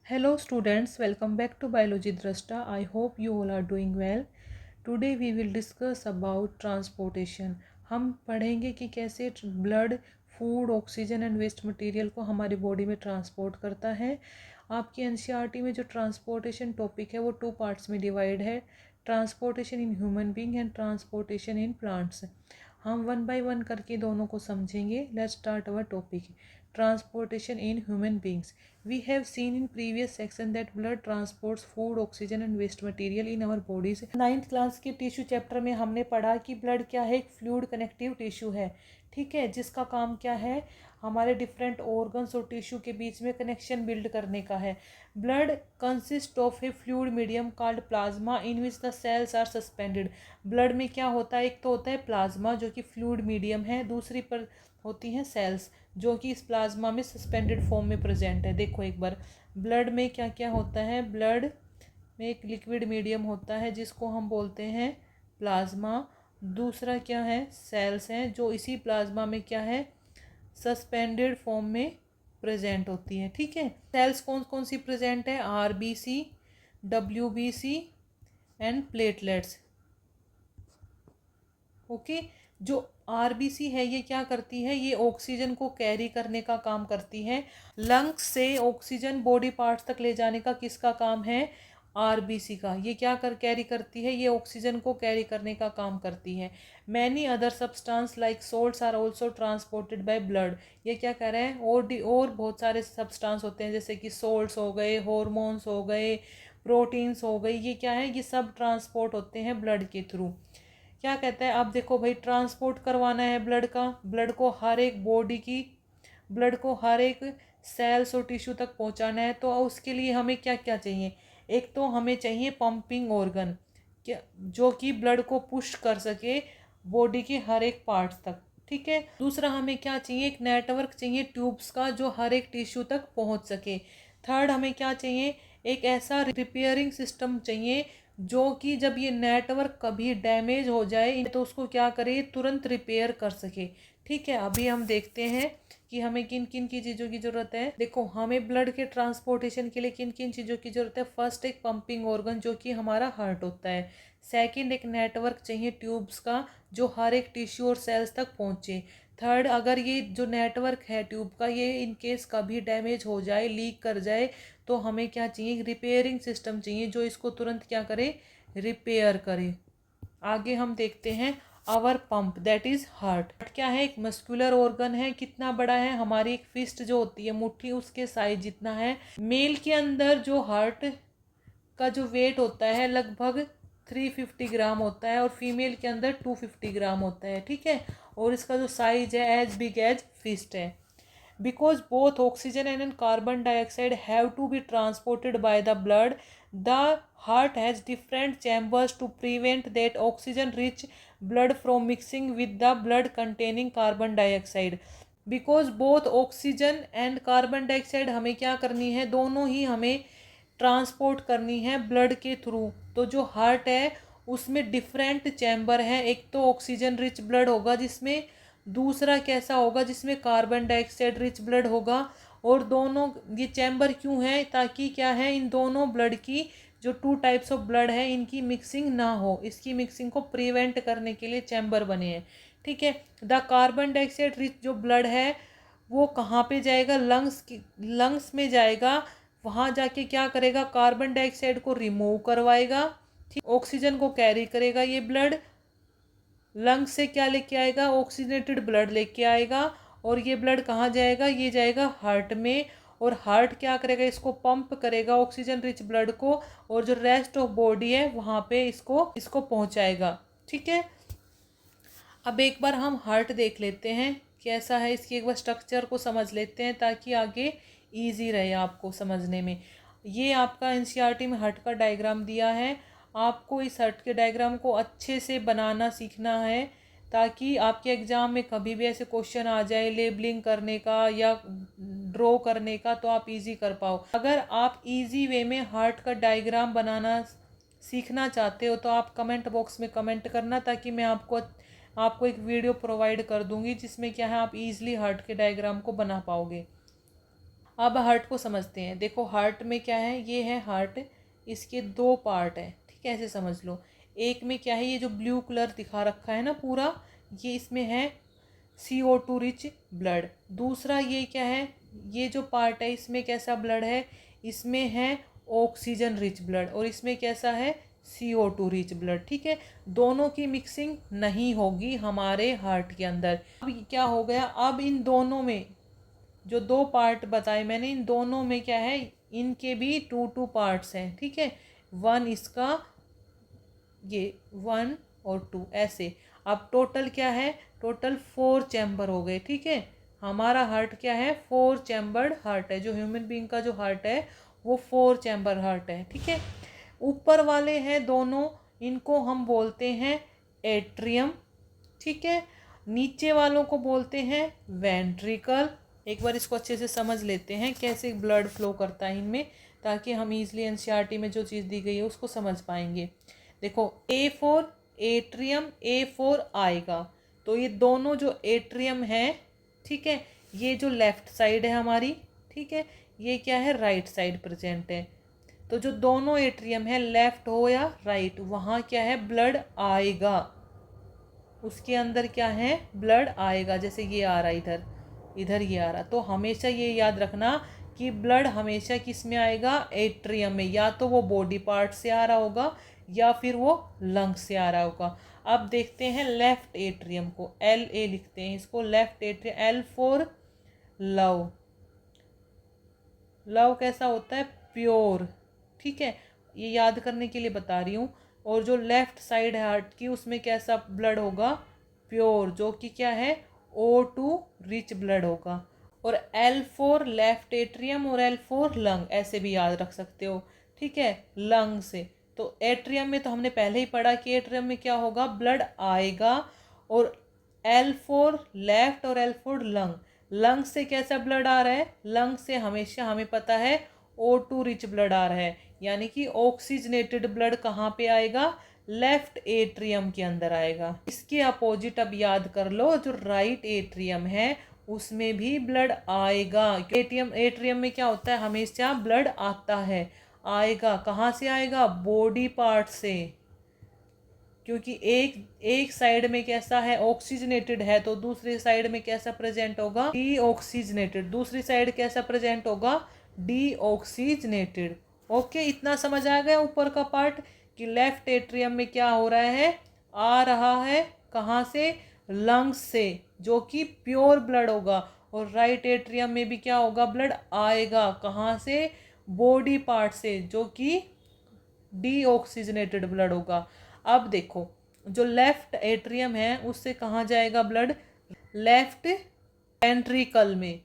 Hello students, welcome back to Biology Drashta. I hope you all are doing well. Today we will discuss about transportation. हम पढ़ेंगे कि कैसे blood, food, oxygen and waste material को हमारी body में transport करता है। आपकी एनसीईआरटी में जो ट्रांसपोर्टेशन टॉपिक है वो 2 पार्ट्स में डिवाइड है, transportation in human being and transportation in plants. हम 1 बाय 1 करके दोनों को समझेंगे। Let's start our topic, transportation in human beings. We have seen in previous section that blood transports food, oxygen and waste material in our bodies. 9th class के tissue chapter में हमने पढ़ा कि ब्लड क्या है, एक फ्लूइड कनेक्टिव टिश्यू है, ठीक है, जिसका काम क्या है, हमारे डिफरेंट ऑर्गन्स और टिश्यू के बीच में कनेक्शन बिल्ड करने का है। Blood consist of a fluid medium called plasma in which the cells are suspended. Blood में क्या होता है, एक तो होता है प्लाज्मा जो कि फ्लूइड मीडियम है, दूसरी पर होती हैं सेल्स जो कि इस प्लाज्मा में सस्पेंडेड फॉर्म में प्रेजेंट है। देखो एक बार, ब्लड में क्या क्या होता है, ब्लड में एक लिक्विड मीडियम होता है जिसको हम बोलते हैं प्लाज्मा, दूसरा क्या है, सेल्स हैं जो इसी प्लाज्मा में क्या है, सस्पेंडेड फॉर्म में प्रेजेंट होती है, ठीक है। सेल्स कौन कौन सी प्रेजेंट है, RBC, WBC and platelets, okay. जो आरबीसी है ये क्या करती है, ये ऑक्सीजन को कैरी करने का काम करती है। लंग्स से ऑक्सीजन बॉडी पार्ट्स तक ले जाने का किसका काम है, आरबीसी का। ये क्या कैरी करती है, ये ऑक्सीजन को कैरी करने का काम करती है। Many other substance like salts are also transported by blood. ये क्या कह रहे हैं, और बहुत सारे सब्सटेंस होते हैं जैसे कि सोल्ट्स हो गए, हॉर्मोन्स हो गए, प्रोटीन्स हो गई, ये क्या है, ये सब ट्रांसपोर्ट होते हैं ब्लड के थ्रू। क्या कहता है, अब देखो भाई, ट्रांसपोर्ट करवाना है ब्लड का, ब्लड को हर एक बॉडी की, ब्लड को हर एक सेल्स और टिश्यू तक पहुंचाना है, तो उसके लिए हमें क्या क्या चाहिए, एक तो हमें चाहिए पंपिंग ऑर्गन, क्या जो कि ब्लड को पुश कर सके बॉडी के हर एक पार्ट्स तक, ठीक है। दूसरा हमें क्या चाहिए, एक नेटवर्क चाहिए ट्यूब्स का जो हर एक टिश्यू तक पहुंच सके। थर्ड हमें क्या चाहिए, एक ऐसा रिपेयरिंग सिस्टम चाहिए जो कि जब ये नेटवर्क कभी डैमेज हो जाए तो उसको क्या करे, तुरंत रिपेयर कर सके, ठीक है। अभी हम देखते हैं कि हमें किन किन की चीज़ों की ज़रूरत है। देखो, हमें ब्लड के ट्रांसपोर्टेशन के लिए किन किन चीज़ों की ज़रूरत है। फर्स्ट, एक पंपिंग ऑर्गन जो कि हमारा हार्ट होता है। सेकंड, एक नेटवर्क चाहिए ट्यूब्स का जो हर एक टिश्यू और सेल्स तक पहुँचे। थर्ड, अगर ये जो नेटवर्क है ट्यूब का, ये इन केस कभी डैमेज हो जाए, लीक कर जाए, तो हमें क्या चाहिए, रिपेयरिंग सिस्टम चाहिए जो इसको तुरंत क्या करे, रिपेयर करे। आगे हम देखते हैं our pump, that is heart. क्या है, एक मस्कुलर ऑर्गन है, कितना बड़ा है, हमारी एक फिस्ट जो होती है मुट्ठी उसके साइज जितना है। मेल के अंदर जो हार्ट का जो वेट होता है लगभग 350 ग्राम होता है और फीमेल के अंदर 250 ग्राम होता है, ठीक है। और इसका जो साइज है एज बिग एज फिस्ट है। Because both oxygen and carbon dioxide have to be transported by the blood, the heart has different chambers to prevent that oxygen rich blood from mixing with the blood containing carbon dioxide. Because both oxygen and carbon dioxide हमें क्या करनी है, दोनों ही हमें transport करनी है blood के through. तो जो हार्ट है उसमें डिफरेंट चैम्बर हैं, एक तो ऑक्सीजन रिच ब्लड होगा जिसमें, दूसरा कैसा होगा जिसमें कार्बन डाइऑक्साइड रिच ब्लड होगा। और दोनों ये चैम्बर क्यों है, ताकि क्या है, इन दोनों ब्लड की जो 2 टाइप्स ऑफ ब्लड है इनकी मिक्सिंग ना हो, इसकी मिक्सिंग को प्रिवेंट करने के लिए चैम्बर बने हैं, ठीक है। द कार्बन डाइऑक्साइड रिच जो ब्लड है वो कहाँ पे जाएगा, लंग्स में जाएगा। वहाँ जाके क्या करेगा, कार्बन डाइऑक्साइड को रिमूव करवाएगा, ठीक, ऑक्सीजन को कैरी करेगा ये ब्लड। लंग्स से क्या लेके आएगा, ऑक्सीजनेटेड ब्लड लेके आएगा। और ये ब्लड कहाँ जाएगा, ये जाएगा हार्ट में। और हार्ट क्या करेगा, इसको पंप करेगा ऑक्सीजन रिच ब्लड को, और जो रेस्ट ऑफ बॉडी है वहाँ पे इसको इसको पहुँचाएगा, ठीक है। अब एक बार हम हार्ट देख लेते हैं कैसा है, इसकी एक बार स्ट्रक्चर को समझ लेते हैं ताकि आगे इजी रहे आपको समझने में। ये आपका एनसीईआरटी में हार्ट का डायग्राम दिया है, आपको इस हार्ट के डायग्राम को अच्छे से बनाना सीखना है ताकि आपके एग्ज़ाम में कभी भी ऐसे क्वेश्चन आ जाए लेबलिंग करने का या ड्रॉ करने का, तो आप इजी कर पाओ। अगर आप इजी वे में हार्ट का डायग्राम बनाना सीखना चाहते हो तो आप कमेंट बॉक्स में कमेंट करना, ताकि मैं आपको एक वीडियो प्रोवाइड कर दूंगी जिसमें क्या है, आप इजीली हार्ट के डायग्राम को बना पाओगे। अब हार्ट को समझते हैं। देखो हार्ट में क्या है, ये है हार्ट, इसके दो पार्ट हैं, ठीक है, ऐसे समझ लो। एक में क्या है, ये जो ब्लू कलर दिखा रखा है ना पूरा, ये इसमें है CO2 रिच ब्लड। दूसरा ये क्या है, ये जो पार्ट है इसमें कैसा ब्लड है, इसमें है ऑक्सीजन रिच ब्लड, और इसमें कैसा है, CO2 रिच ब्लड, ठीक है। दोनों की मिक्सिंग नहीं होगी हमारे हार्ट के अंदर। अब क्या हो गया, अब इन दोनों में जो दो पार्ट बताए मैंने, इन दोनों में क्या है, इनके भी 2 पार्ट्स हैं, ठीक है। वन इसका, ये 1 और 2 ऐसे। अब टोटल क्या है, टोटल 4 चैम्बर हो गए, ठीक है। हमारा हार्ट क्या है, 4 चैम्बर्ड हार्ट है। जो ह्यूमन बीइंग का जो हार्ट है वो 4 चैम्बर हार्ट है, ठीक है। ऊपर वाले हैं दोनों, इनको हम बोलते हैं एट्रियम, ठीक है। नीचे वालों को बोलते हैं वेंट्रिकल। एक बार इसको अच्छे से समझ लेते हैं कैसे ब्लड फ्लो करता है इनमें, ताकि हम इजली एनसीईआरटी में जो चीज़ दी गई है उसको समझ पाएंगे। देखो A4 एट्रियम, A4 आएगा, तो ये दोनों जो एट्रियम है, ठीक है, ये जो लेफ्ट साइड है हमारी, ठीक है, ये क्या है, राइट साइड प्रेजेंट है। तो जो दोनों एट्रियम है, लेफ्ट हो या राइट, वहाँ क्या है, ब्लड आएगा, उसके अंदर क्या है, ब्लड आएगा। जैसे ये आ रहा इधर, इधर ये आ रहा, तो हमेशा ये याद रखना कि ब्लड हमेशा किस में आएगा, एट्रियम में। या तो वो बॉडी पार्ट से आ रहा होगा या फिर वो लंग से आ रहा होगा। अब देखते हैं लेफ्ट एट्रियम को, LA लिखते हैं इसको, left atrium, L for love. Love कैसा होता है, प्योर, ठीक है, ये याद करने के लिए बता रही हूँ। और जो लेफ्ट साइड है हार्ट की, उसमें कैसा ब्लड होगा, प्योर, जो कि क्या है, O2 रिच ब्लड होगा। और L फॉर लेफ्ट एट्रियम और L फॉर लंग, ऐसे भी याद रख सकते हो, ठीक है, लंग से। तो एट्रियम में तो हमने पहले ही पढ़ा कि एट्रियम में क्या होगा, ब्लड आएगा। और L फॉर लेफ्ट और L फॉर लंग, लंग से कैसा ब्लड आ रहा है, लंग से हमेशा हमें पता है O2 रिच ब्लड आ रहा है, यानी कि ऑक्सीजनेटेड ब्लड कहाँ पे आएगा, लेफ्ट एट्रियम के अंदर आएगा। इसके अपोजिट अब याद कर लो, जो राइट एट्रियम है उसमें भी ब्लड आएगा। एट्रियम में क्या होता है, हमेशा ब्लड आता है, आएगा, कहाँ से आएगा, बॉडी पार्ट से, क्योंकि एक साइड में कैसा है, ऑक्सीजनेटेड है, तो दूसरी साइड में कैसा प्रेजेंट होगा, डीऑक्सीजनेटेड। दूसरी साइड कैसा प्रेजेंट होगा, डीऑक्सीजनेटेड। ओके, इतना समझ आ गया ऊपर का पार्ट, कि लेफ्ट एट्रियम में क्या हो रहा है, आ रहा है कहाँ से, लंग्स से, जो कि प्योर ब्लड होगा। और राइट एट्रियम में भी क्या होगा, ब्लड आएगा, कहाँ से, बॉडी पार्ट से, जो कि डीऑक्सीजनेटेड ब्लड होगा। अब देखो, जो लेफ्ट एट्रियम है उससे कहाँ जाएगा ब्लड, लेफ्ट वेंट्रिकल में,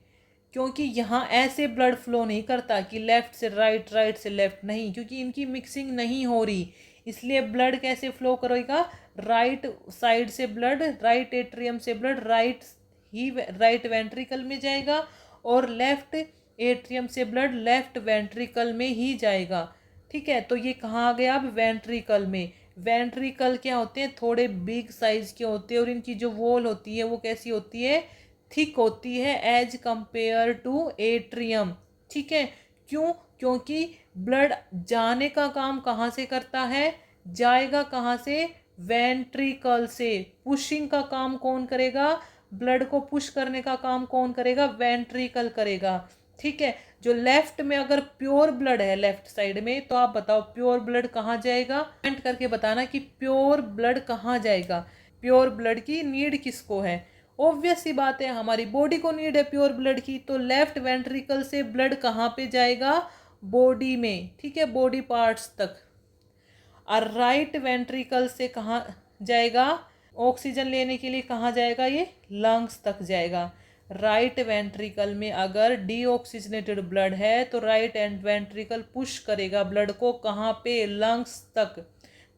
क्योंकि यहाँ ऐसे ब्लड फ्लो नहीं करता कि लेफ्ट से राइट, राइट से लेफ्ट, नहीं, क्योंकि इनकी मिक्सिंग नहीं हो रही, इसलिए ब्लड कैसे फ्लो करेगा, राइट साइड से ब्लड, राइट एट्रियम से ब्लड राइट वेंट्रिकल में जाएगा, और लेफ्ट एट्रियम से ब्लड लेफ्ट वेंट्रिकल में ही जाएगा, ठीक है। तो ये कहाँ आ गया, अब वेंट्रिकल में। वेंट्रिकल क्या होते हैं, थोड़े बिग साइज के होते हैं, और इनकी जो वॉल होती है वो कैसी होती है, थिक होती है एज कंपेयर टू एट्रियम, ठीक है। क्यों, क्योंकि ब्लड जाने का काम कहाँ से करता है, जाएगा कहाँ से, वेंट्रिकल से। पुशिंग का काम कौन करेगा, ब्लड को पुश करने का काम कौन करेगा, वेंट्रिकल करेगा, ठीक है। जो लेफ्ट में अगर प्योर ब्लड है लेफ्ट साइड में, तो आप बताओ प्योर ब्लड कहाँ जाएगा, कमेंट करके बताना कि प्योर ब्लड कहाँ जाएगा। प्योर ब्लड की नीड किसको है, ऑब्वियस सी बात है, हमारी बॉडी को नीड है प्योर ब्लड की, तो लेफ्ट वेंट्रिकल से ब्लड कहाँ पे जाएगा, बॉडी में, ठीक है, बॉडी पार्ट्स तक। और राइट वेंट्रिकल से कहाँ जाएगा, ऑक्सीजन लेने के लिए कहाँ जाएगा, ये लंग्स तक जाएगा। राइट वेंट्रिकल में अगर डीऑक्सीजनेटेड ब्लड है तो राइट एंड वेंट्रिकल पुश करेगा ब्लड को कहाँ पे, लंग्स तक,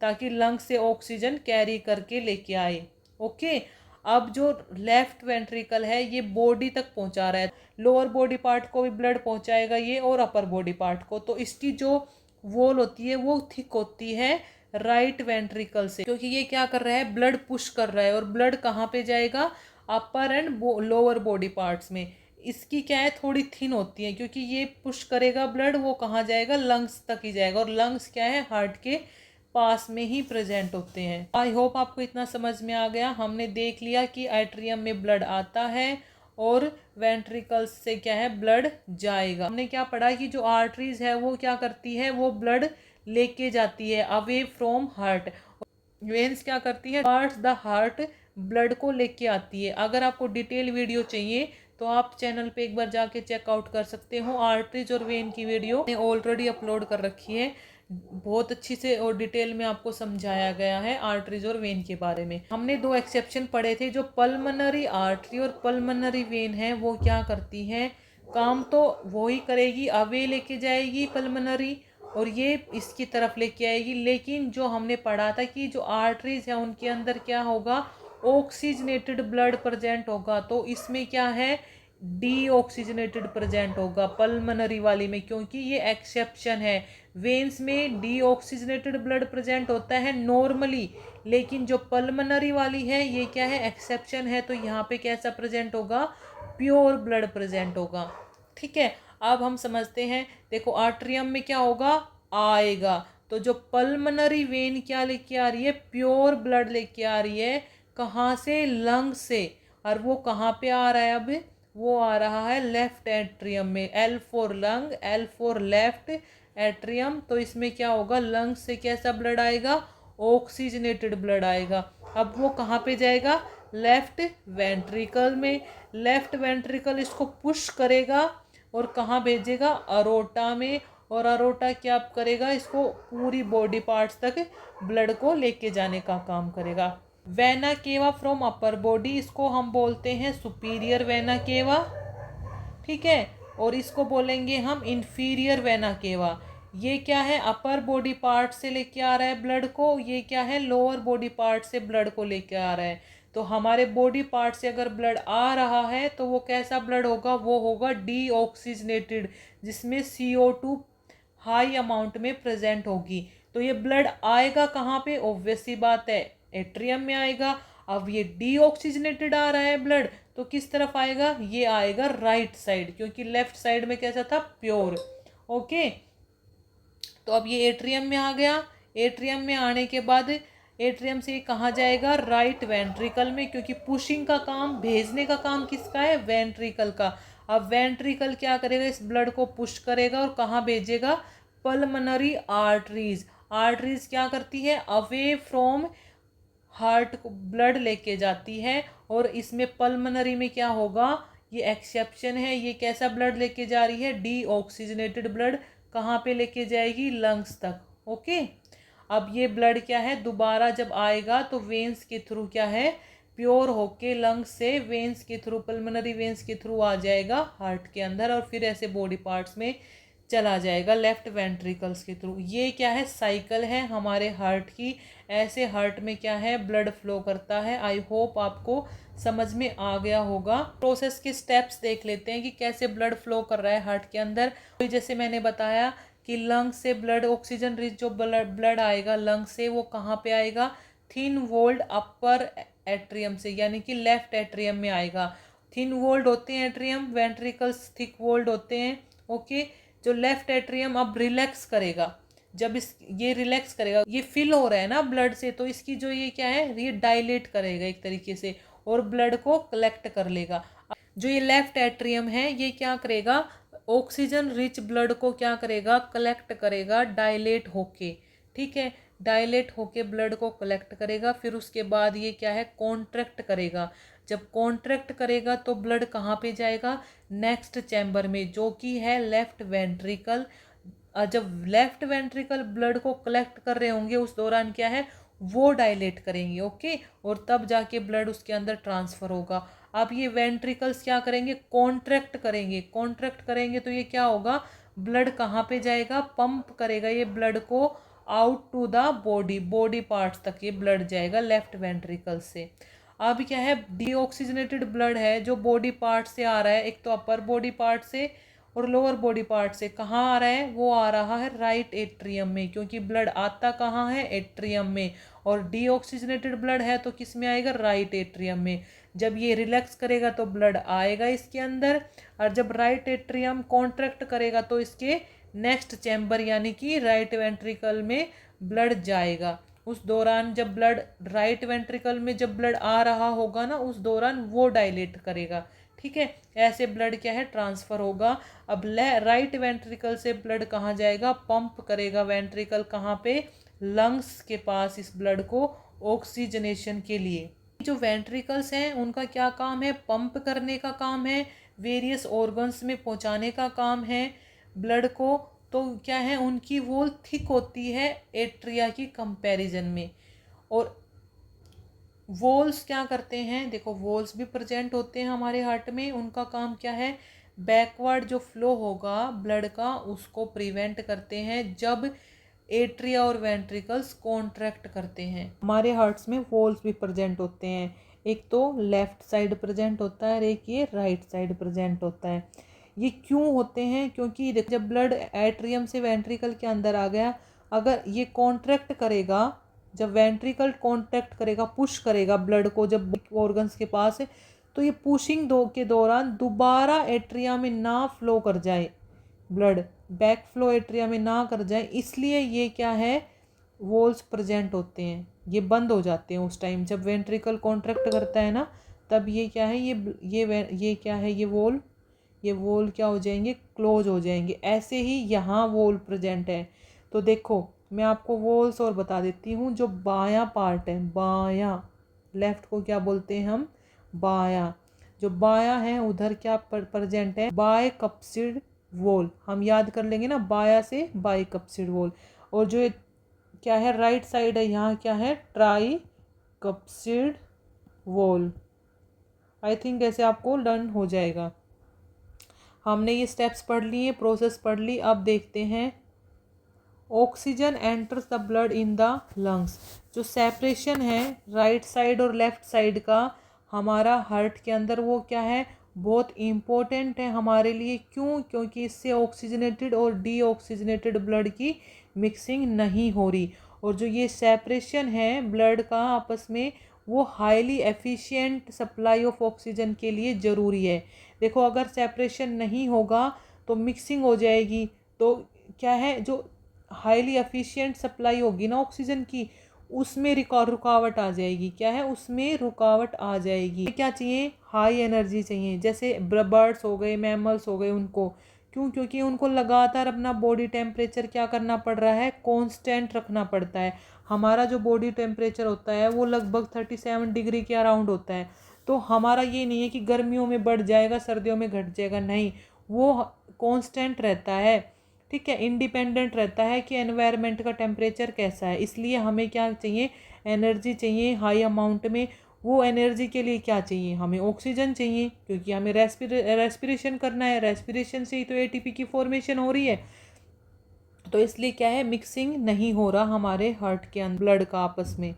ताकि लंग्स से ऑक्सीजन कैरी करके लेके आए। ओके, अब जो लेफ्ट वेंट्रिकल है ये बॉडी तक पहुंचा रहा है, लोअर बॉडी पार्ट को भी ब्लड पहुंचाएगा ये, और अपर बॉडी पार्ट को। तो इसकी जो वॉल होती है वो थिक होती है राइट वेंट्रिकल से, क्योंकि ये क्या कर रहा है, ब्लड पुश कर रहा है। और ब्लड कहाँ पे जाएगा, अपर एंड लोअर बॉडी पार्ट्स में। इसकी क्या है, थोड़ी थिन होती है, क्योंकि ये पुश करेगा ब्लड, वो कहाँ जाएगा, लंग्स तक ही जाएगा, और लंग्स क्या है, हार्ट के पास में ही प्रेजेंट होते हैं। आई होप आपको इतना समझ में आ गया। हमने देख लिया कि एट्रियम में ब्लड आता है और वेंट्रिकल्स से क्या है, ब्लड जाएगा। हमने क्या पढ़ा कि जो आर्टरीज है वो क्या करती है, वो ब्लड लेके जाती है अवे फ्रॉम हार्ट। वेन्स क्या करती है, पार्ट्स द हार्ट, ब्लड को लेके आती है। अगर आपको डिटेल वीडियो चाहिए तो आप चैनल पे एक बार जाके चेकआउट कर सकते हो। आर्टरीज और वेन की वीडियो ऑलरेडी अपलोड कर रखी है, बहुत अच्छी से और डिटेल में आपको समझाया गया है आर्टरीज और वेन के बारे में। हमने 2 एक्सेप्शन पढ़े थे। जो पल्मनरी आर्टरी और पल्मनरी वेन है वो क्या करती हैं, काम तो वो ही करेगी, अवे लेके जाएगी पल्मनरी, और ये इसकी तरफ लेके आएगी। लेकिन जो हमने पढ़ा था कि जो आर्टरीज है उनके अंदर क्या होगा, ऑक्सीजनेटेड ब्लड प्रेजेंट होगा। तो इसमें क्या है, डीऑक्सीजनेटेड प्रेजेंट होगा पल्मनरी वाली में, क्योंकि ये एक्सेप्शन है। वेन्स में डीऑक्सीजनेटेड ब्लड प्रेजेंट होता है नॉर्मली, लेकिन जो पल्मनरी वाली है ये क्या है, एक्सेप्शन है। तो यहाँ पे कैसा प्रेजेंट होगा, प्योर ब्लड प्रेजेंट होगा। ठीक है, अब हम समझते हैं। देखो आर्ट्रियम में क्या होगा, आएगा, तो जो पल्मनरी वेन क्या लेके आ रही है, प्योर ब्लड लेके आ रही है। कहाँ से, लंग से। और वो कहाँ पे आ रहा है, अब वो आ रहा है लेफ्ट एट्रियम में। L for lung, L for left atrium. तो इसमें क्या होगा, लंग से कैसा ब्लड आएगा, ऑक्सीजनेटेड ब्लड आएगा। अब वो कहाँ पे जाएगा, लेफ्ट वेंट्रिकल में। लेफ्ट वेंट्रिकल इसको पुश करेगा और कहाँ भेजेगा, अरोटा में। और अरोटा क्या करेगा, इसको पूरी बॉडी पार्ट्स तक ब्लड को लेके जाने का काम करेगा। Vena cava from upper body, इसको हम बोलते हैं सुपीरियर वेना केवा। ठीक है, और इसको बोलेंगे हम इंफीरियर वेना केवा। ये क्या है, अपर बॉडी पार्ट से लेके आ रहा है ब्लड को, ये क्या है, लोअर बॉडी पार्ट से ब्लड को लेके आ रहा है। तो हमारे बॉडी पार्ट से अगर ब्लड आ रहा है तो वो कैसा ब्लड होगा, वो होगा डीऑक्सीजनेटेड, जिसमें CO2 हाई अमाउंट में प्रेजेंट होगी। तो ये ब्लड आएगा कहाँ पे, ऑब्वियस सी बात है, एट्रियम में आएगा। अब ये डीऑक्सीजनेटेड आ रहा है ब्लड, तो किस तरफ आएगा, ये आएगा राइट साइड, क्योंकि लेफ्ट साइड में कैसा था, प्योर। ओके, तो अब ये एट्रियम में आ गया। एट्रियम में आने के बाद एट्रियम से कहाँ जाएगा, राइट वेंट्रिकल में, क्योंकि पुशिंग का काम, भेजने का काम किसका है, वेंट्रिकल का। अब वेंट्रिकल क्या करेगा, इस ब्लड को पुश करेगा और कहाँ भेजेगा, पल्मनरी आर्टरीज। आर्टरीज क्या करती है, अवे फ्रॉम हार्ट को ब्लड लेके जाती है। और इसमें पल्मनरी में क्या होगा, ये एक्सेप्शन है, ये कैसा ब्लड लेके जा रही है, डीऑक्सीजनेटेड ब्लड। कहाँ पे लेके जाएगी, लंग्स तक। ओके, अब ये ब्लड क्या है, दोबारा जब आएगा तो वेन्स के थ्रू क्या है, प्योर होके लंग्स से वेन्स के थ्रू, पल्मनरी वेन्स के थ्रू आ जाएगा हार्ट के अंदर, और फिर ऐसे बॉडी पार्ट्स में चला जाएगा लेफ्ट वेंट्रिकल्स के थ्रू। ये क्या है, साइकिल है हमारे हार्ट की। ऐसे हार्ट में क्या है, ब्लड फ्लो करता है। आई होप आपको समझ में आ गया होगा। प्रोसेस के स्टेप्स देख लेते हैं कि कैसे ब्लड फ्लो कर रहा है हार्ट के अंदर। तो जैसे मैंने बताया कि लंग से ब्लड, ऑक्सीजन रिच जो ब्लड आएगा लंग से, वो कहाँ पे आएगा, थिन वॉल्ड अपर एट्रियम से, यानी कि लेफ्ट एट्रियम में आएगा। थिन वॉल्ड होते हैं एट्रियम, वेंट्रिकल्स थिक वॉल्ड होते हैं। ओके, जो लेफ्ट एट्रियम अब रिलैक्स करेगा, जब इस ये रिलैक्स करेगा, ये फिल हो रहा है ना ब्लड से, तो इसकी जो ये क्या है, ये डायलेट करेगा एक तरीके से और ब्लड को कलेक्ट कर लेगा। जो ये लेफ्ट एट्रियम है ये क्या करेगा, ऑक्सीजन रिच ब्लड को क्या करेगा, कलेक्ट करेगा डायलेट होके। ठीक है, डायलेट होके ब्लड को कलेक्ट करेगा। फिर उसके बाद ये क्या है, कॉन्ट्रैक्ट करेगा। जब कॉन्ट्रैक्ट करेगा तो ब्लड कहाँ पे जाएगा, नेक्स्ट चैम्बर में, जो कि है लेफ्ट वेंट्रिकल। जब लेफ्ट वेंट्रिकल ब्लड को कलेक्ट कर रहे होंगे उस दौरान क्या है, वो डायलेट करेंगे। ओके, और तब जाके ब्लड उसके अंदर ट्रांसफर होगा। अब ये वेंट्रिकल्स क्या करेंगे, कॉन्ट्रैक्ट करेंगे। कॉन्ट्रैक्ट करेंगे तो ये क्या होगा, ब्लड कहाँ पे जाएगा, पंप करेगा ये ब्लड को out to the body, body parts तक ये ब्लड जाएगा लेफ्ट वेंट्रिकल से। अब क्या है, डीऑक्सीजनेटेड ब्लड है जो बॉडी पार्ट से आ रहा है, एक तो अपर बॉडी पार्ट से और लोअर बॉडी पार्ट से। कहाँ आ रहा है, वो आ रहा है राइट एट्रियम में, क्योंकि ब्लड आता कहाँ है, एट्रियम में। और डीऑक्सीजनेटेड ब्लड है तो किस में आएगा, राइट एट्रियम में। जब ये रिलैक्स करेगा तो ब्लड आएगा इसके अंदर, और जब राइट एट्रियम कॉन्ट्रैक्ट करेगा तो इसके नेक्स्ट चैम्बर यानी कि राइट वेंट्रिकल में ब्लड जाएगा। उस दौरान जब ब्लड राइट वेंट्रिकल में जब ब्लड आ रहा होगा ना, उस दौरान वो डायलेट करेगा, ठीक है। ऐसे ब्लड क्या है ट्रांसफर होगा। अब राइट वेंट्रिकल से ब्लड कहाँ जाएगा, पंप करेगा वेंट्रिकल कहाँ पे, लंग्स के पास, इस ब्लड को ऑक्सीजनेशन के लिए। जो वेंट्रिकल्स हैं उनका क्या काम है, पंप करने का काम है, वेरियस ऑर्गन्स में पहुंचाने का काम है ब्लड को। तो क्या है, उनकी वॉल थिक होती है एट्रिया की कंपैरिजन में। और वॉल्स क्या करते हैं, देखो वॉल्स भी प्रेजेंट होते हैं हमारे हार्ट में, उनका काम क्या है, बैकवर्ड जो फ्लो होगा ब्लड का उसको प्रिवेंट करते हैं जब एट्रिया और वेंट्रिकल्स कॉन्ट्रैक्ट करते हैं। हमारे हार्ट्स में वॉल्स भी प्रेजेंट होते हैं, एक तो लेफ्ट साइड प्रेजेंट होता है और एक ये राइट साइड प्रेजेंट होता है। ये क्यों होते हैं, क्योंकि जब ब्लड एट्रियम से वेंट्रिकल के अंदर आ गया, अगर ये कॉन्ट्रैक्ट करेगा, जब वेंट्रिकल कॉन्ट्रैक्ट करेगा, पुश करेगा ब्लड को जब ऑर्गन्स के पास है, तो ये पुशिंग के दौरान दोबारा एट्रिया में ना फ्लो कर जाए, ब्लड बैक फ्लो एट्रिया में ना कर जाए, इसलिए ये क्या है, वॉल्स प्रेजेंट होते हैं, ये बंद हो जाते हैं उस टाइम जब वेंट्रिकल कॉन्ट्रैक्ट करता है ना, तब ये क्या है, ये क्या है, ये वॉल क्या हो जाएंगे, क्लोज हो जाएंगे। ऐसे ही यहाँ वॉल प्रेजेंट है। तो देखो मैं आपको वॉल्स और बता देती हूँ। जो बायां पार्ट है, बायां, लेफ्ट को क्या बोलते हैं हम, बायां, जो बायां है उधर क्या प्रेजेंट है, बायकप्सिड वॉल, हम याद कर लेंगे ना, बाया से बायकप्सिड वॉल। और जो क्या है राइट साइड है, यहाँ क्या है, ट्राइकप्सिड वॉल। आई थिंक ऐसे आपको लर्न हो जाएगा। हमने ये स्टेप्स पढ़ लिए, प्रोसेस पढ़ ली। अब देखते हैं oxygen enters the blood in the lungs. जो सेपरेशन है राइट साइड और लेफ्ट साइड का हमारा हार्ट के अंदर, वो क्या है, बहुत इम्पोर्टेंट है हमारे लिए। क्यों, क्योंकि इससे ऑक्सीजनेटेड और डीऑक्सीजनेटेड ब्लड की मिक्सिंग नहीं हो रही। और जो ये सेपरेशन है ब्लड का आपस में, वो highly efficient supply of oxygen के लिए ज़रूरी है। देखो अगर सेपरेशन नहीं होगा तो मिक्सिंग हो जाएगी, तो क्या है, जो हाईली एफिशिएंट सप्लाई होगी ना ऑक्सीजन की, उसमें रुकावट आ जाएगी। क्या है, उसमें रुकावट आ जाएगी। क्या चाहिए, हाई एनर्जी चाहिए। जैसे बर्ड्स हो गए, मैमल्स हो गए, उनको क्यों, क्योंकि उनको लगातार अपना बॉडी टेम्परेचर क्या करना पड़ रहा है, कांस्टेंट रखना पड़ता है। हमारा जो बॉडी टेम्परेचर होता है वो लगभग 37 डिग्री के अराउंड होता है। तो हमारा ये नहीं है कि गर्मियों में बढ़ जाएगा सर्दियों में घट जाएगा, नहीं, वो कांस्टेंट रहता है, ठीक है, इंडिपेंडेंट रहता है कि एनवायरनमेंट का टेम्परेचर कैसा है। इसलिए हमें क्या चाहिए, एनर्जी चाहिए हाई अमाउंट में। वो एनर्जी के लिए क्या चाहिए, हमें ऑक्सीजन चाहिए, क्योंकि हमें रेस्पिरेशन करना है, रेस्पिरेशन से ही तो एटीपी की फॉर्मेशन हो रही है। तो इसलिए क्या है, मिक्सिंग नहीं हो रहा हमारे हार्ट के अंदर ब्लड का आपस में।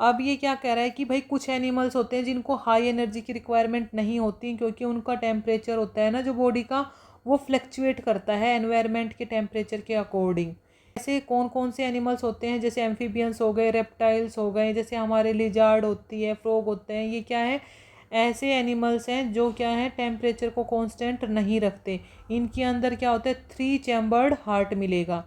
अब ये क्या कह रहा है कि भाई कुछ एनिमल्स होते हैं जिनको हाई एनर्जी की रिक्वायरमेंट नहीं होती, क्योंकि उनका टेम्परेचर होता है ना जो बॉडी का, वो फ्लक्चुएट करता है एनवायरनमेंट के टेम्परेचर के अकॉर्डिंग। ऐसे कौन कौन से एनिमल्स होते हैं, जैसे एम्फीबियंस हो गए, रेप्टाइल्स हो गए, जैसे हमारे लिजार्ड होती है, फ्रॉग होते हैं, ये क्या है, ऐसे एनिमल्स हैं जो क्या है टेम्परेचर को कांस्टेंट नहीं रखते। इनके अंदर क्या होता है, 3 चैम्बर्ड हार्ट मिलेगा।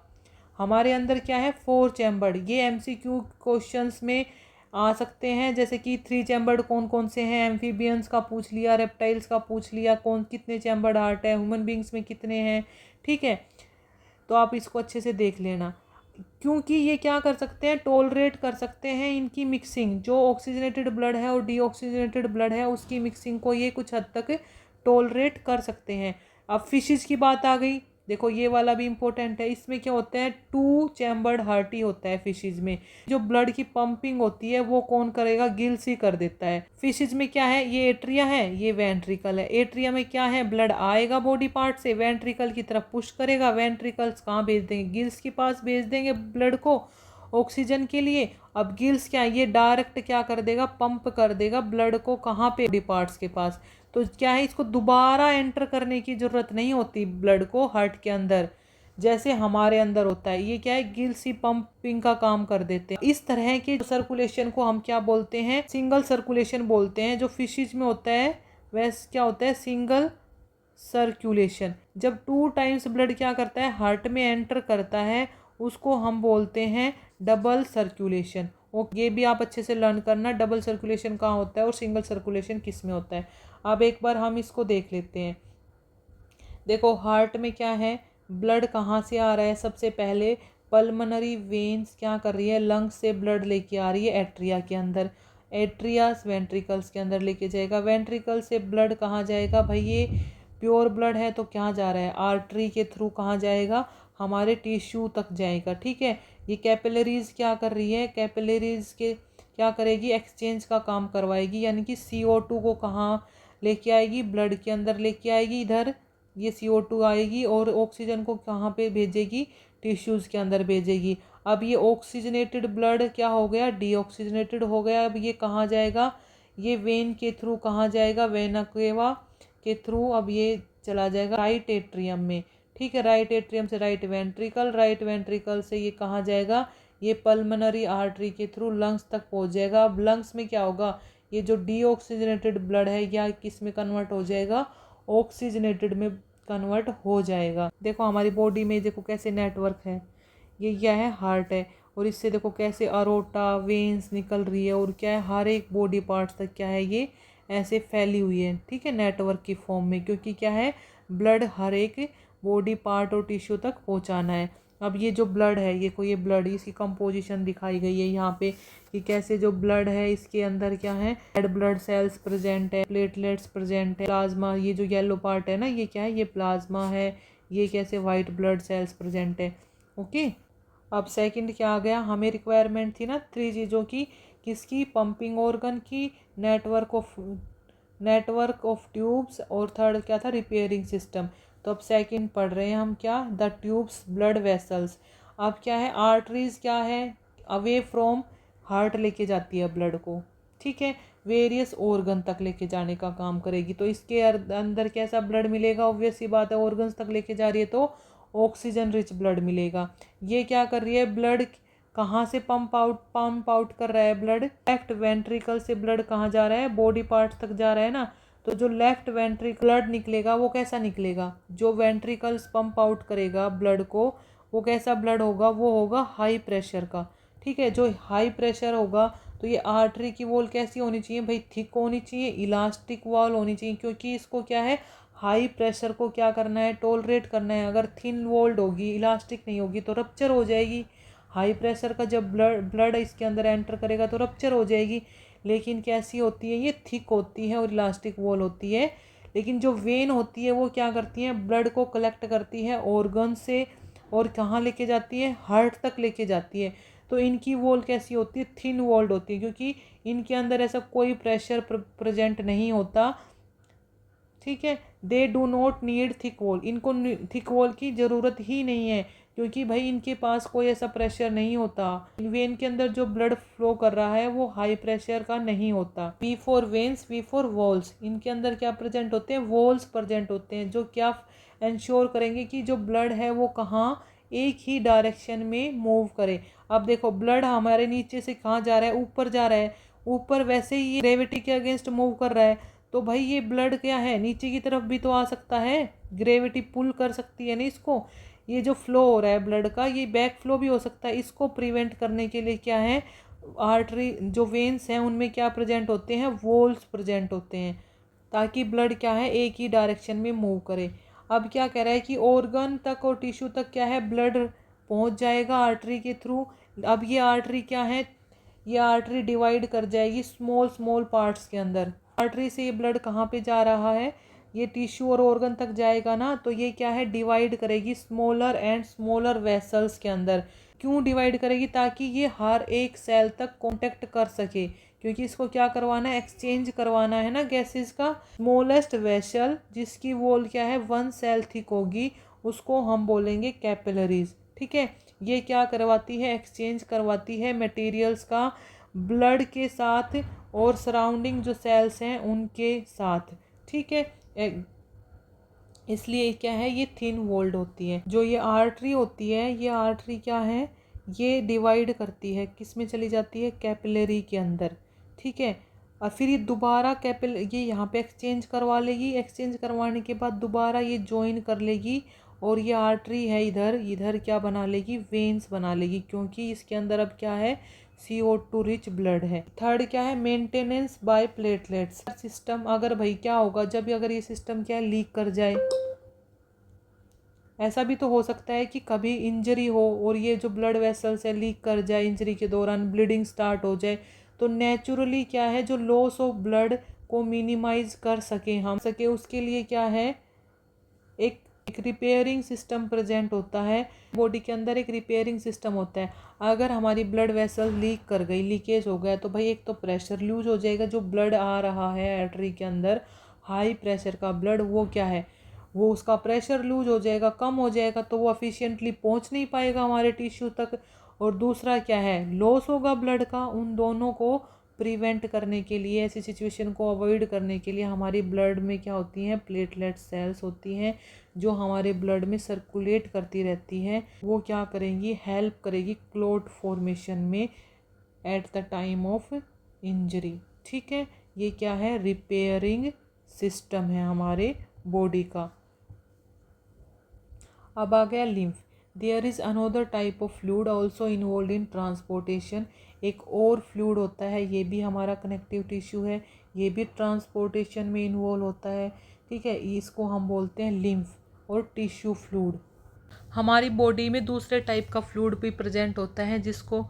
हमारे अंदर क्या है, 4 चैम्बर्ड। ये एमसीक्यू क्वेश्चंस में आ सकते हैं, जैसे कि 3 चैम्बर्ड कौन कौन से हैं, एम्फीबियंस का पूछ लिया, रेप्टाइल्स का पूछ लिया, कौन कितने चैम्बर्ड हार्ट है, ह्यूमन बींग्स में कितने हैं, ठीक है। तो आप इसको अच्छे से देख लेना, क्योंकि ये क्या कर सकते हैं, टॉलरेट कर सकते हैं इनकी मिक्सिंग। जो ऑक्सीजनेटेड ब्लड है और डीऑक्सीजनेटेड ब्लड है उसकी मिक्सिंग को ये कुछ हद तक टॉलरेट कर सकते हैं। अब फिशेस की बात आ गई, देखो ये वाला भी इंपॉर्टेंट है। इसमें क्या होता है, 2 चैम्बर्ड हार्ट ही होता है फिशेस में। जो ब्लड की पंपिंग होती है वो कौन करेगा, गिल्स ही कर देता है। फिशेस में क्या है, ये एट्रिया है, ये वेंट्रिकल है। एट्रिया में क्या है, ब्लड आएगा बॉडी पार्ट से, वेंट्रिकल की तरफ पुश करेगा, वेंट्रिकल्स कहाँ भेज देंगे, गिल्स के पास भेज देंगे ब्लड को ऑक्सीजन के लिए। अब गिल्स क्या है, ये डायरेक्ट क्या कर देगा, पंप कर देगा ब्लड को, कहाँ पे, बॉडी पार्ट्स के पास। तो क्या है, इसको दोबारा एंटर करने की ज़रूरत नहीं होती ब्लड को हार्ट के अंदर, जैसे हमारे अंदर होता है। ये क्या है, गिल्स ही पंपिंग का काम कर देते हैं। इस तरह के सर्कुलेशन को हम क्या बोलते हैं, सिंगल सर्कुलेशन बोलते हैं। जो फिशिज में होता है वैसे क्या होता है, सिंगल सर्कुलेशन। जब 2 टाइम्स ब्लड क्या करता है, हार्ट में एंटर करता है, उसको हम बोलते हैं डबल सर्कुलेशन। ओके, ये भी आप अच्छे से लर्न करना, डबल सर्कुलेशन कहाँ होता है और सिंगल सर्कुलेशन किस में होता है। अब एक बार हम इसको देख लेते हैं। देखो हार्ट में क्या है, ब्लड कहाँ से आ रहा है, सबसे पहले पल्मनरी वेन्स क्या कर रही है, लंग्स से ब्लड लेके आ रही है एट्रिया के अंदर, एट्रियास वेंट्रिकल्स के अंदर लेके जाएगा। वेंट्रिकल से ब्लड कहाँ जाएगा भाई, ये प्योर ब्लड है तो क्या जा रहा है, आर्टरी के थ्रू कहाँ जाएगा, हमारे टिश्यू तक जाएगा। ठीक है, ये कैपिलरीज क्या कर रही है, कैपिलरीज के क्या करेगी, एक्सचेंज का काम करवाएगी, यानी कि CO2 को कहाँ लेके आएगी, ब्लड के अंदर लेके आएगी, इधर ये CO2 आएगी और ऑक्सीजन को कहाँ पे भेजेगी, टिश्यूज़ के अंदर भेजेगी। अब ये ऑक्सीजनेटेड ब्लड क्या हो गया, डीऑक्सीजनेटेड हो गया। अब ये कहाँ जाएगा, ये वेन के थ्रू कहाँ जाएगा, वेना केवा के थ्रू अब ये चला जाएगा राइट एट्रियम में। ठीक है, राइट एट्रियम से राइट वेंट्रिकल, राइट वेंट्रिकल से ये कहाँ जाएगा, ये पल्मनरी आर्टरी के थ्रू लंग्स तक पहुँच जाएगा। अब लंग्स में क्या होगा, ये जो डीऑक्सीजनेटेड ब्लड है या किस में कन्वर्ट हो जाएगा, ऑक्सीजनेटेड में कन्वर्ट हो जाएगा। देखो हमारी बॉडी में देखो कैसे नेटवर्क है, ये क्या है, हार्ट है, और इससे देखो कैसे अरोटा वेन्स निकल रही है, और क्या है, हर एक बॉडी पार्ट्स तक क्या है, ये ऐसे फैली हुई है। ठीक है, नेटवर्क की फॉर्म में, क्योंकि क्या है, ब्लड हर एक बॉडी पार्ट और टिश्यू तक पहुंचाना है। अब ये जो ब्लड है, ये कोई, ये ब्लड, इसकी कंपोजिशन दिखाई गई है यहाँ पे कि कैसे जो ब्लड है इसके अंदर क्या है, रेड ब्लड सेल्स प्रेजेंट है, प्लेटलेट्स प्रेजेंट है, प्लाज्मा, ये जो येलो पार्ट है ना, ये क्या है, ये प्लाज्मा है, ये कैसे वाइट ब्लड सेल्स प्रेजेंट है। ओके, अब सेकंड क्या आ गया, हमें रिक्वायरमेंट थी ना 3 चीज़ों की, किसकी, पंपिंग ऑर्गन की, नेटवर्क ऑफ ट्यूब्स, और थर्ड क्या था, रिपेयरिंग सिस्टम। तो अब सेकंड पढ़ रहे हैं हम क्या, द ट्यूब्स ब्लड वेसल्स। अब क्या है, आर्टरीज क्या है, अवे फ्रॉम हार्ट लेके जाती है ब्लड को। ठीक है, वेरियस ऑर्गन तक लेके जाने का काम करेगी। तो इसके अंदर कैसा ब्लड मिलेगा, ऑब्वियस सी बात है, ऑर्गन्स तक लेके जा रही है तो ऑक्सीजन रिच ब्लड मिलेगा। ये क्या कर रही है, ब्लड कहाँ से पंप आउट कर रहा है, ब्लड लेफ्ट वेंट्रिकल से ब्लड कहाँ जा रहा है, बॉडी पार्ट तक जा रहा है ना। तो जो लेफ्ट वेंट्रिकल ब्लड निकलेगा वो कैसा निकलेगा, जो वेंट्रिकल्स पंप आउट करेगा ब्लड को, वो कैसा ब्लड होगा, वो होगा हाई प्रेशर का। ठीक है, जो हाई प्रेशर होगा, तो ये आर्टरी की वॉल कैसी होनी चाहिए भाई, थिक होनी चाहिए, इलास्टिक वॉल होनी चाहिए, क्योंकि इसको क्या है, हाई प्रेशर को क्या करना है, टॉलरेट करना है। अगर थिन वॉल्ड होगी, इलास्टिक नहीं होगी, तो रप्चर हो जाएगी। हाई प्रेशर का जब ब्लड इसके अंदर एंटर करेगा तो रप्चर हो जाएगी। लेकिन कैसी होती है, ये थिक होती है और इलास्टिक वॉल होती है। लेकिन जो वेन होती है वो क्या करती है, ब्लड को कलेक्ट करती है ऑर्गन से, और कहाँ लेके जाती है, हार्ट तक लेके जाती है। तो इनकी वॉल कैसी होती है, थिन वॉल्ड होती है, क्योंकि इनके अंदर ऐसा कोई प्रेशर प्रेजेंट नहीं होता। ठीक है, they do not need thick wall, इनको थिक वॉल की ज़रूरत ही नहीं है, क्योंकि भाई इनके पास कोई ऐसा प्रेशर नहीं होता। वेन के अंदर जो ब्लड फ्लो कर रहा है वो हाई प्रेशर का नहीं होता। V for veins, V for walls, इनके अंदर क्या प्रेजेंट होते हैं, वॉल्स प्रेजेंट होते हैं, जो क्या इंश्योर करेंगे कि जो ब्लड है वो कहाँ, एक ही डायरेक्शन में मूव करे। अब देखो ब्लड हमारे नीचे से कहाँ जा रहा है, ऊपर जा रहा है, ऊपर वैसे ही ग्रेविटी के अगेंस्ट मूव कर रहा है, तो भाई ये ब्लड क्या है, नीचे की तरफ भी तो आ सकता है, ग्रेविटी पुल कर सकती है ना इसको। ये जो फ्लो हो रहा है ब्लड का, ये बैक फ्लो भी हो सकता है। इसको प्रिवेंट करने के लिए क्या है, आर्टरी जो वेन्स हैं उनमें क्या प्रेजेंट होते हैं, वॉल्स प्रेजेंट होते हैं, ताकि ब्लड क्या है, एक ही डायरेक्शन में मूव करे। अब क्या कह रहा है कि ऑर्गन तक और टिश्यू तक क्या है, ब्लड पहुंच जाएगा आर्टरी के थ्रू। अब ये आर्टरी क्या है, ये आर्टरी डिवाइड कर जाएगी स्मॉल स्मॉल पार्ट्स के अंदर। आर्टरी से ये ब्लड कहाँ पे जा रहा है, ये टिश्यू और ऑर्गन तक जाएगा ना, तो ये क्या है, डिवाइड करेगी स्मॉलर एंड स्मॉलर वेसल्स के अंदर। क्यों डिवाइड करेगी, ताकि ये हर एक सेल तक कांटेक्ट कर सके, क्योंकि इसको क्या करवाना है, एक्सचेंज करवाना है ना गैसेस का। स्मॉलेस्ट वेसल जिसकी वॉल क्या है, 1 सेल थिक होगी, उसको हम बोलेंगे कैपिलरीज। ठीक है, ये क्या करवाती है, एक्सचेंज करवाती है मटेरियल्स का ब्लड के साथ और सराउंडिंग जो सेल्स हैं उनके साथ। ठीक है, इसलिए क्या है, ये थिन वॉल्ड होती है। जो ये आर्टरी होती है, ये आर्टरी क्या है, ये डिवाइड करती है, किस में चली जाती है, कैपिलरी के अंदर, ठीक है। और फिर ये दोबारा ये यहाँ पे एक्सचेंज करवा लेगी, एक्सचेंज करवाने के बाद दोबारा ये ज्वाइन कर लेगी, और ये आर्टरी है इधर इधर क्या बना लेगी, वेन्स बना लेगी, क्योंकि इसके अंदर अब क्या है, CO2 रिच ब्लड है। थर्ड क्या है, मेंटेनेंस बाय प्लेटलेट्स सिस्टम। अगर भाई क्या होगा, जब अगर ये सिस्टम क्या है, लीक कर जाए, ऐसा भी तो हो सकता है कि कभी इंजरी हो और ये जो ब्लड वेसल्स है लीक कर जाए, इंजरी के दौरान ब्लीडिंग स्टार्ट हो जाए, तो नेचुरली क्या है, जो लॉस ऑफ ब्लड को मिनिमाइज कर सके हम सके, उसके लिए क्या है, एक रिपेयरिंग सिस्टम प्रेजेंट होता है। बॉडी के अंदर एक रिपेयरिंग सिस्टम होता है। अगर हमारी ब्लड वेसल लीक कर गई, लीकेज हो गया, तो भाई एक तो प्रेशर लूज हो जाएगा, जो ब्लड आ रहा है आर्टरी के अंदर हाई प्रेशर का ब्लड, वो क्या है, वो उसका प्रेशर लूज हो जाएगा, कम हो जाएगा, तो वो एफिशिएंटली पहुंच नहीं पाएगा हमारे टिश्यू तक। और दूसरा क्या है, लॉस होगा ब्लड का। उन दोनों को प्रिवेंट करने के लिए, ऐसी सिचुएशन को अवॉइड करने के लिए हमारी ब्लड में क्या होती हैं, प्लेटलेट सेल्स होती हैं, जो हमारे ब्लड में सर्कुलेट करती रहती हैं। वो क्या करेंगी, हेल्प करेगी क्लॉट फॉर्मेशन में at the time of injury, ठीक है। ये क्या है, रिपेयरिंग सिस्टम है हमारे बॉडी का। अब आ गया lymph. There is another type of fluid also involve in transportation. एक और फ्लूड होता है, ये भी हमारा कनेक्टिव टिश्यू है, ये भी ट्रांसपोर्टेशन में इन्वॉल्व होता है, ठीक है। इसको हम बोलते हैं लिम्फ और टिश्यू फ्लूड। हमारी बॉडी में दूसरे टाइप का फ्लूड भी प्रेजेंट होता है, जिसको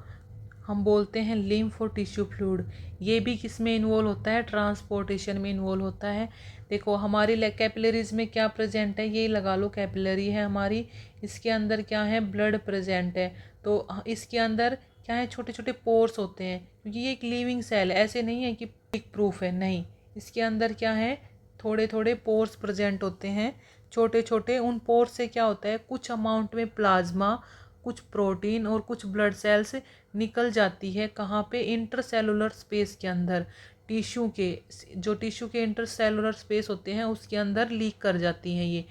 हम बोलते हैं लिम्फ और टिश्यू फ्लूइड। ये भी किस में इन्वॉल्व होता है, ट्रांसपोर्टेशन में इन्वॉल्व होता है। देखो हमारी कैपिलरीज में क्या प्रेजेंट है, ये लगा लो, कैपिलरी है हमारी, इसके अंदर क्या है, ब्लड प्रेजेंट है। तो इसके अंदर क्या है, छोटे छोटे पोर्स होते हैं, क्योंकि ये एक लिविंग सेल है, ऐसे नहीं है कि प्रूफ है, नहीं। इसके अंदर क्या है, थोड़े थोड़े पोर्स प्रेजेंट होते हैं, छोटे छोटे। उन पोर्स से क्या होता है, कुछ अमाउंट में प्लाज्मा, कुछ प्रोटीन और कुछ ब्लड सेल्स निकल जाती है, कहाँ पे, इंटरसेलुलर स्पेस के अंदर, टिश्यू के, जो टिश्यू के इंटरसेलुलर स्पेस होते हैं उसके अंदर लीक कर जाती हैं।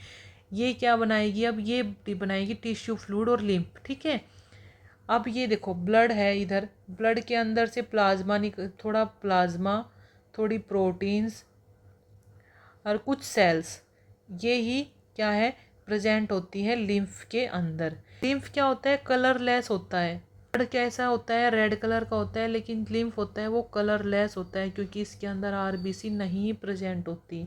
ये क्या बनाएगी, अब ये बनाएगी टिश्यू फ्लूइड और लिम्फ, ठीक है। अब ये देखो ब्लड है इधर, ब्लड के अंदर से प्लाज्मा थोड़ा प्लाज्मा, थोड़ी प्रोटीन्स और कुछ सेल्स, ये ही क्या है, प्रेजेंट होती है लिम्फ के अंदर। लिम्फ क्या होता है, कलरलेस होता है। ब्लड कैसा होता है, रेड कलर का होता है, लेकिन लिम्फ होता है वो कलरलेस होता है, क्योंकि इसके अंदर आरबीसी नहीं प्रेजेंट होती,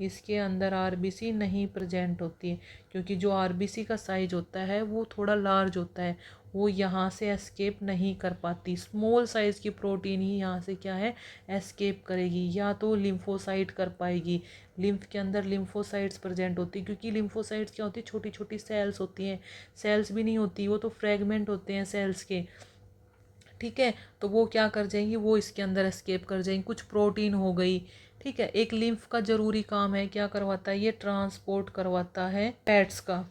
इसके अंदर आरबीसी नहीं प्रेजेंट होती है, क्योंकि जो आरबीसी का साइज होता है वो थोड़ा लार्ज होता है, वो यहाँ से एस्केप नहीं कर पाती। स्मॉल साइज़ की प्रोटीन ही यहाँ से क्या है, एस्केप करेगी, या तो लिम्फोसाइट कर पाएगी। लिम्फ के अंदर लिम्फोसाइट्स प्रेजेंट होती है, क्योंकि लिम्फोसाइट्स क्या होती है, छोटी छोटी सेल्स होती हैं, सेल्स भी नहीं होती, वो तो फ्रेगमेंट होते हैं सेल्स के, ठीक है। तो वो क्या कर जाएंगी, वो इसके अंदर एस्केप कर जाएंगी, कुछ प्रोटीन हो गई, ठीक है। एक लिम्फ का ज़रूरी काम है, क्या करवाता है, ये ट्रांसपोर्ट करवाता है फैट्स का।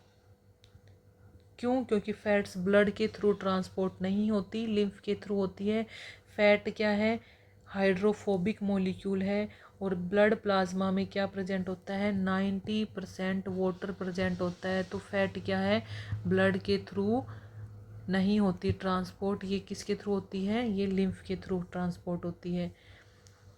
क्यों, क्योंकि फैट्स ब्लड के थ्रू ट्रांसपोर्ट नहीं होती, लिम्फ के थ्रू होती है। फैट क्या है, हाइड्रोफोबिक मॉलिक्यूल है, और ब्लड प्लाज्मा में क्या प्रेजेंट होता है, 90% वाटर प्रेजेंट होता है। तो फैट क्या है, ब्लड के थ्रू नहीं होती ट्रांसपोर्ट, ये किसके थ्रू होती है, ये लिम्फ के थ्रू ट्रांसपोर्ट होती है।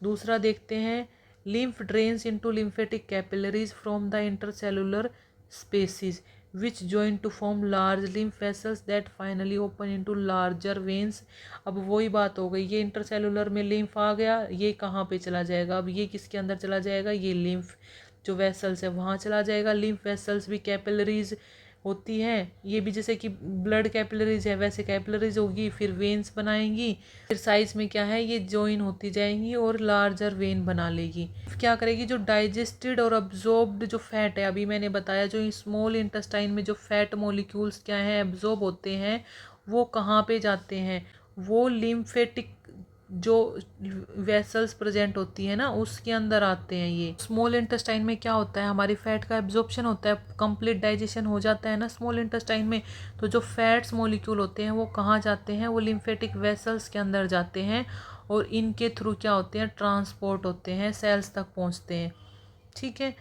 दूसरा देखते हैं, lymph drains into lymphatic capillaries from the intercellular spaces which join to form large lymph vessels that finally open into larger veins। अब वही बात हो गई, ये इंटरसेलुलर में लिम्फ आ गया, ये कहाँ पे चला जाएगा, अब ये किसके अंदर चला जाएगा, ये लिम्फ जो वेसल्स है वहाँ चला जाएगा। लिम्फ वेसल्स भी कैपिलरीज होती हैं, ये भी जैसे कि ब्लड कैपिलरीज है वैसे कैपिलरीज होगी, फिर वेन्स बनाएंगी, फिर साइज में क्या है, ये जॉइन होती जाएंगी और लार्जर वेन बना लेगी। क्या करेगी, जो डाइजेस्टेड और अब्जॉर्ब्ड जो फैट है, अभी मैंने बताया जो स्मॉल इंटेस्टाइन में जो फैट मॉलिक्यूल्स क्या हैं, एब्जॉर्ब होते हैं, वो कहाँ पे जाते हैं, वो लिम्फेटिक जो वेसल्स प्रेजेंट होती है ना उसके अंदर आते हैं। ये स्मॉल इंटेस्टाइन में क्या होता है, हमारी फैट का एब्जॉर्प्शन होता है, कंप्लीट डाइजेशन हो जाता है ना स्मॉल इंटेस्टाइन में, तो जो फैट्स मॉलिक्यूल होते हैं वो कहाँ जाते हैं, वो लिम्फेटिक वेसल्स के अंदर जाते हैं, और इनके थ्रू क्या होते हैं, ट्रांसपोर्ट होते हैं, सेल्स तक पहुँचते हैं, ठीक है।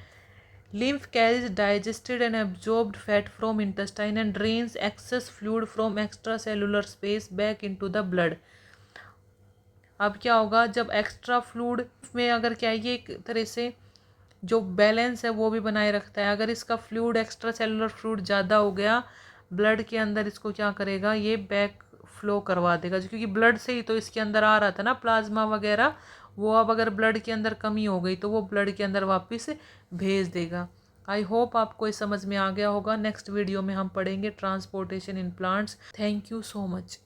Lymph carries digested and absorbed fat from intestine and drains excess fluid from extracellular space back into the blood. अब क्या होगा, जब एक्स्ट्रा फ्लूइड में अगर क्या है, ये एक तरह से जो बैलेंस है वो भी बनाए रखता है। अगर इसका फ्लूइड एक्स्ट्रा सेलुलर फ्लूइड ज़्यादा हो गया ब्लड के अंदर, इसको क्या करेगा, ये बैक फ्लो करवा देगा, क्योंकि ब्लड से ही तो इसके अंदर आ रहा था ना प्लाज्मा वगैरह, वो अब अगर ब्लड के अंदर कमी हो गई तो वो ब्लड के अंदर वापस भेज देगा। आई होप आपको ये समझ में आ गया होगा। नेक्स्ट वीडियो में हम पढ़ेंगे transportation in plants. Thank you so much.